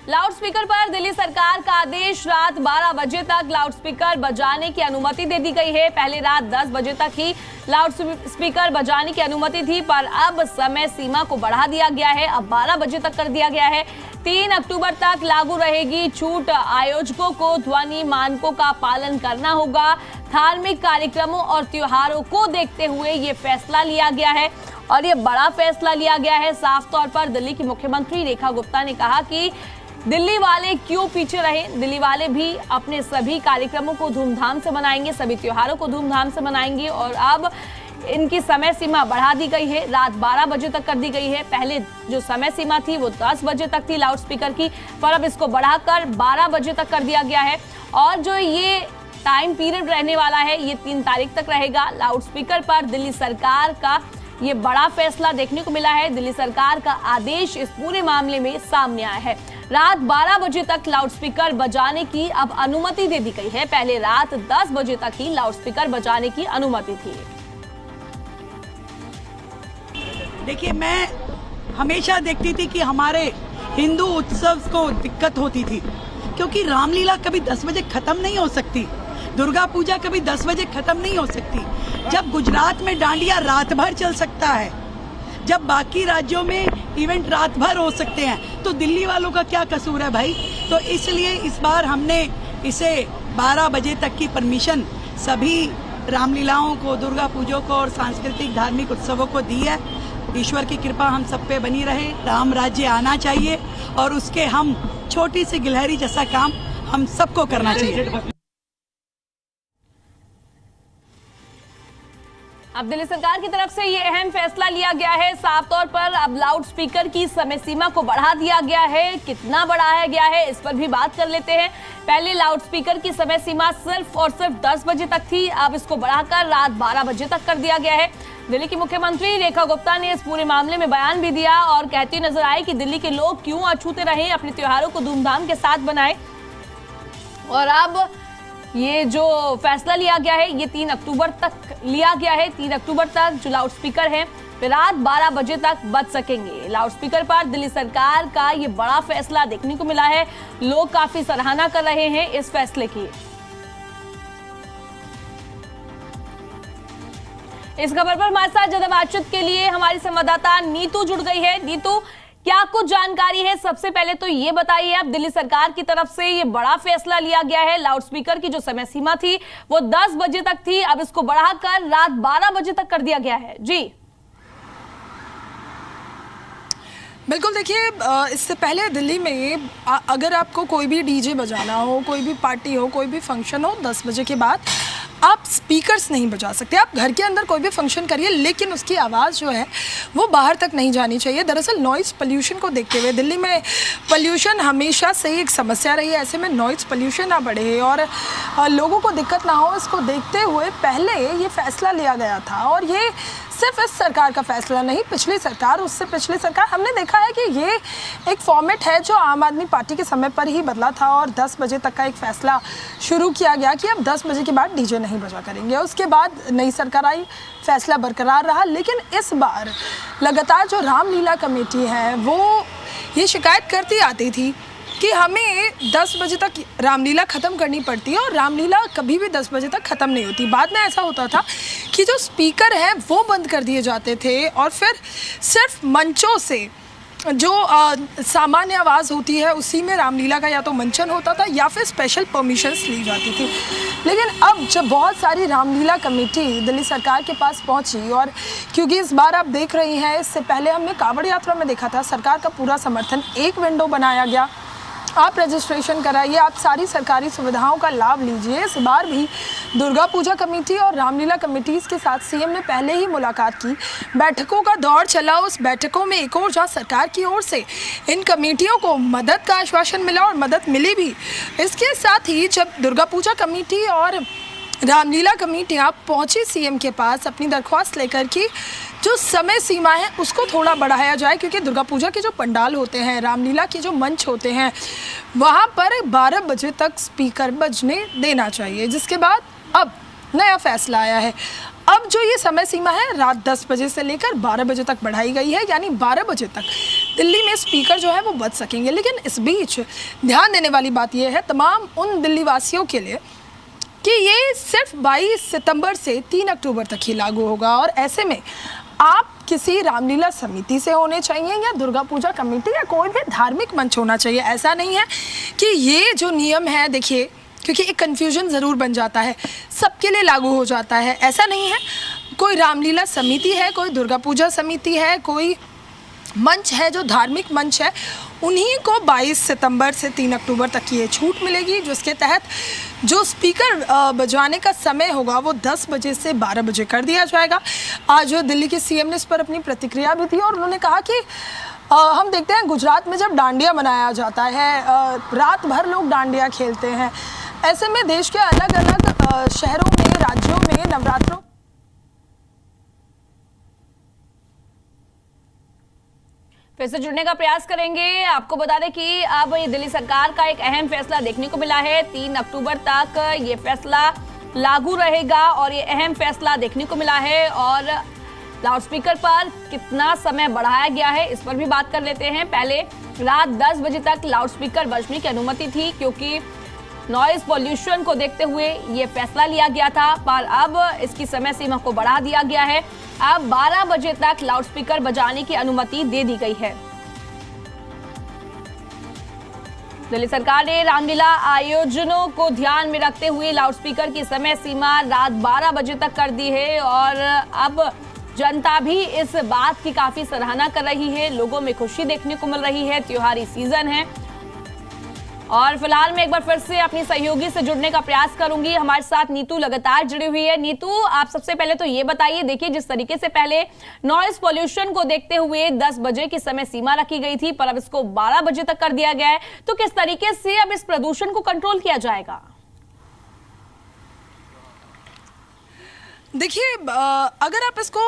Loudspeaker पर दिल्ली सरकार का आदेश, रात 12 बजे तक लाउडस्पीकर बजाने की अनुमति दे दी गई है। पहले रात 10 बजे तक ही लाउडस्पीकर बजाने की अनुमति थी, पर अब समय सीमा को बढ़ा दिया गया है। अब 12 बजे तक कर दिया गया है। 3 अक्टूबर तक लागू रहेगी छूट। आयोजकों को ध्वनि मानकों का पालन करना होगा। धार्मिक कार्यक्रमों और त्योहारों को देखते हुए ये फैसला लिया गया है और ये बड़ा फैसला लिया गया है। साफ तौर पर दिल्ली की मुख्यमंत्री रेखा गुप्ता ने कहा कि दिल्ली वाले क्यों पीछे रहे, दिल्ली वाले भी अपने सभी कार्यक्रमों को धूमधाम से मनाएंगे, सभी त्योहारों को धूमधाम से मनाएंगे। और अब इनकी समय सीमा बढ़ा दी गई है, रात 12 बजे तक कर दी गई है। पहले जो समय सीमा थी वो 10 बजे तक थी लाउडस्पीकर की, पर अब इसको बढ़ाकर 12 बजे तक कर दिया गया है। और जो ये टाइम पीरियड रहने वाला है ये 3 तारीख तक रहेगा। लाउडस्पीकर पर दिल्ली सरकार का ये बड़ा फैसला देखने को मिला है। दिल्ली सरकार का आदेश इस पूरे मामले में सामने आया है। रात 12 बजे तक लाउडस्पीकर बजाने की अब अनुमति दे दी गई है। पहले रात 10 बजे तक ही लाउडस्पीकर बजाने की अनुमति थी। देखिए, मैं हमेशा देखती थी कि हमारे हिंदू उत्सव को दिक्कत होती थी, क्योंकि रामलीला कभी 10 बजे खत्म नहीं हो सकती, दुर्गा पूजा कभी 10 बजे खत्म नहीं हो सकती। जब गुजरात में डांडिया रात भर चल सकता है, जब बाकी राज्यों में इवेंट रात भर हो सकते हैं, तो दिल्ली वालों का क्या कसूर है भाई। तो इसलिए इस बार हमने इसे 12 बजे तक की परमिशन सभी रामलीलाओं को, दुर्गा पूजा को और सांस्कृतिक धार्मिक उत्सवों को दी है। ईश्वर की कृपा हम सब पे बनी रहे, राम राज्य आना चाहिए और उसके हम छोटी सी गिलहरी जैसा काम हम सबको करना चाहिए। अब दिल्ली सरकार की तरफ से ये अहम फैसला लिया गया है। साफ तौर पर अब लाउडस्पीकर की समय सीमा को बढ़ा दिया गया है। कितना बढ़ाया गया है इस पर भी बात कर लेते हैं। पहले लाउडस्पीकर की समय सीमा सिर्फ और सिर्फ 10 बजे तक थी, अब इसको बढ़ाकर रात 12 बजे तक कर दिया गया है। दिल्ली की मुख्यमंत्री रेखा गुप्ता ने इस पूरे मामले में बयान भी दिया और कहती नजर आई कि दिल्ली के लोग क्यों अछूते रहे, अपने त्योहारों को धूमधाम के साथ बनाए। और अब ये जो फैसला लिया गया है ये 3 अक्टूबर तक लिया गया है। 3 अक्टूबर तक जो लाउडस्पीकर है वे रात 12 बजे तक बज सकेंगे। लाउडस्पीकर पर दिल्ली सरकार का ये बड़ा फैसला देखने को मिला है। लोग काफी सराहना कर रहे हैं इस फैसले की। इस खबर पर हमारे साथ ज्यादा बातचीत के लिए हमारी संवाददाता नीतू जुड़ गई है। नीतू, क्या कुछ जानकारी है? सबसे पहले तो ये बताइए, अब दिल्ली सरकार की तरफ से ये बड़ा फैसला लिया गया है। लाउडस्पीकर की जो समय सीमा थी वो 10 बजे तक थी, अब इसको बढ़ाकर रात 12 बजे तक कर दिया गया है। जी बिल्कुल, देखिए, इससे पहले दिल्ली में अगर आपको कोई भी डीजे बजाना हो, कोई भी पार्टी हो, कोई भी फंक्शन हो, 10 बजे के बाद आप स्पीकर्स नहीं बजा सकते। आप घर के अंदर कोई भी फंक्शन करिए, लेकिन उसकी आवाज़ जो है वो बाहर तक नहीं जानी चाहिए। दरअसल नॉइज़ पोल्यूशन को देखते हुए दिल्ली में पोल्यूशन हमेशा से एक समस्या रही है। ऐसे में नॉइज़ पोल्यूशन ना बढ़े और लोगों को दिक्कत ना हो, इसको देखते हुए पहले ये फैसला लिया गया था। और ये सिर्फ इस सरकार का फैसला नहीं, पिछली सरकार, उससे पिछली सरकार, हमने देखा है कि ये एक फॉर्मेट है जो आम आदमी पार्टी के समय पर ही बदला था और 10 बजे तक का एक फैसला शुरू किया गया कि अब 10 बजे के बाद डीजे नहीं बजा करेंगे। उसके बाद नई सरकार आई, फैसला बरकरार रहा। लेकिन इस बार लगातार जो रामलीला कमेटी है वो ये शिकायत करती आती थी कि हमें 10 बजे तक रामलीला ख़त्म करनी पड़ती है और रामलीला कभी भी 10 बजे तक ख़त्म नहीं होती। बाद में ऐसा होता था कि जो स्पीकर हैं वो बंद कर दिए जाते थे और फिर सिर्फ मंचों से जो सामान्य आवाज़ होती है उसी में रामलीला का या तो मंचन होता था या फिर स्पेशल परमिशंस ली जाती थी। लेकिन अब जब बहुत सारी रामलीला कमेटी दिल्ली सरकार के पास पहुंची, और क्योंकि इस बार आप देख रही हैं, इससे पहले हमने कांवड़ यात्रा में देखा था सरकार का पूरा समर्थन, एक विंडो बनाया गया, आप रजिस्ट्रेशन कराइए, आप सारी सरकारी सुविधाओं का लाभ लीजिए। इस बार भी दुर्गा पूजा कमेटी और रामलीला कमेटीज़ के साथ सीएम ने पहले ही मुलाकात की, बैठकों का दौर चला। उस बैठकों में एक और जहाँ सरकार की ओर से इन कमेटियों को मदद का आश्वासन मिला और मदद मिली भी। इसके साथ ही जब दुर्गा पूजा कमेटी और रामलीला कमेटियाँ पहुँची सीएम के पास अपनी दरख्वास्त लेकर कि जो समय सीमा है उसको थोड़ा बढ़ाया जाए, क्योंकि दुर्गा पूजा के जो पंडाल होते हैं, रामलीला के जो मंच होते हैं, वहाँ पर 12 बजे तक स्पीकर बजने देना चाहिए। जिसके बाद अब नया फैसला आया है। अब जो ये समय सीमा है रात 10 बजे से लेकर 12 बजे तक बढ़ाई गई है, यानी 12 बजे तक दिल्ली में स्पीकर जो है वो बज सकेंगे। लेकिन इस बीच ध्यान देने वाली बात यह है तमाम उन दिल्ली वासियों के लिए कि ये सिर्फ 22 सितंबर से 3 अक्टूबर तक ही लागू होगा, और ऐसे में आप किसी रामलीला समिति से होने चाहिए या दुर्गा पूजा कमेटी या कोई भी धार्मिक मंच होना चाहिए। ऐसा नहीं है कि ये जो नियम है, देखिए, क्योंकि एक कन्फ्यूजन ज़रूर बन जाता है, सबके लिए लागू हो जाता है, ऐसा नहीं है। कोई रामलीला समिति है, कोई दुर्गा पूजा समिति है, कोई मंच है जो धार्मिक मंच है, उन्हीं को 22 सितंबर से 3 अक्टूबर तक की ये छूट मिलेगी, जिसके तहत जो स्पीकर बजवाने का समय होगा वो 10 बजे से 12 बजे कर दिया जाएगा। आज दिल्ली के सीएम ने इस पर अपनी प्रतिक्रिया भी दी और उन्होंने कहा कि हम देखते हैं गुजरात में जब डांडिया मनाया जाता है, रात भर लोग डांडिया खेलते हैं। ऐसे में देश के अलग अलग शहरों में, राज्यों में नवरात्रों फिर से जुड़ने का प्रयास करेंगे। आपको बता दें कि अब ये दिल्ली सरकार का एक अहम फैसला देखने को मिला है। 3 अक्टूबर तक ये फैसला लागू रहेगा और ये अहम फैसला देखने को मिला है। और लाउडस्पीकर पर कितना समय बढ़ाया गया है इस पर भी बात कर लेते हैं। पहले रात 10 बजे तक लाउडस्पीकर बजने की अनुमति थी, क्योंकि नॉइज पॉल्यूशन को देखते हुए ये फैसला लिया गया था, पर अब इसकी समय सीमा को बढ़ा दिया गया है। अब 12 बजे तक लाउडस्पीकर बजाने की अनुमति दे दी गई है। दिल्ली सरकार ने रामलीला आयोजनों को ध्यान में रखते हुए लाउडस्पीकर की समय सीमा रात 12 बजे तक कर दी है, और अब जनता भी इस बात की काफी सराहना कर रही है। लोगों में खुशी देखने को मिल रही है, त्योहारी सीजन है। और फिलहाल मैं एक बार फिर से अपनी सहयोगी से जुड़ने का प्रयास करूंगी। हमारे साथ नीतू लगातार जुड़ी हुई है। नीतू, आप सबसे पहले तो ये बताइए, देखिए जिस तरीके से पहले नॉइज पॉल्यूशन को देखते हुए 10 बजे की समय सीमा रखी गई थी, पर अब इसको 12 बजे तक कर दिया गया है, तो किस तरीके से अब इस प्रदूषण को कंट्रोल किया जाएगा? देखिए, अगर आप इसको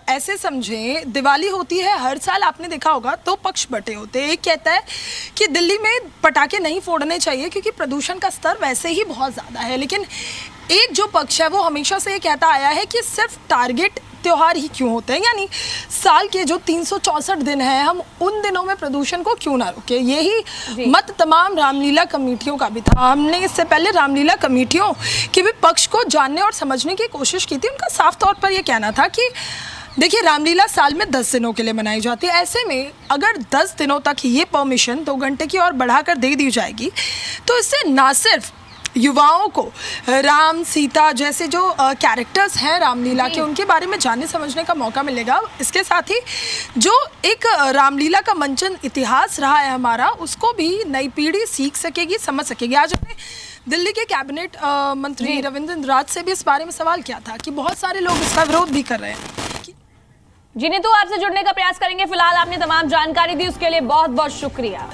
ऐसे समझें, दिवाली होती है हर साल, आपने देखा होगा, तो पक्ष बटे होते हैं। एक कहता है कि दिल्ली में पटाखे नहीं फोड़ने चाहिए क्योंकि प्रदूषण का स्तर वैसे ही बहुत ज़्यादा है, लेकिन एक जो पक्ष है वो हमेशा से ये कहता आया है कि सिर्फ टारगेट त्योहार ही क्यों होते हैं, यानी साल के जो 364 दिन हैं, हम उन दिनों में प्रदूषण को क्यों ना रोके। यही मत तमाम रामलीला कमेटियों का भी था। हमने इससे पहले रामलीला कमेटियों के भी पक्ष को जानने और समझने की कोशिश की थी। उनका साफ तौर पर यह कहना था कि देखिए, रामलीला साल में 10 दिनों के लिए मनाई जाती है। ऐसे में अगर 10 दिनों तक ये परमिशन 2 घंटे की और बढ़ाकर दे दी जाएगी, तो इससे ना सिर्फ युवाओं को राम सीता जैसे जो कैरेक्टर्स हैं रामलीला के, उनके बारे में जानने समझने का मौका मिलेगा। इसके साथ ही जो एक रामलीला का मंचन इतिहास रहा है हमारा, उसको भी नई पीढ़ी सीख सकेगी, समझ सकेगी। आज हमने दिल्ली के कैबिनेट मंत्री रविंद्र राज से भी इस बारे में सवाल किया था कि बहुत सारे लोग इसका विरोध भी कर रहे हैं। जी नीतू, आपसे जुड़ने का प्रयास करेंगे। फिलहाल आपने तमाम जानकारी दी, उसके लिए बहुत बहुत शुक्रिया।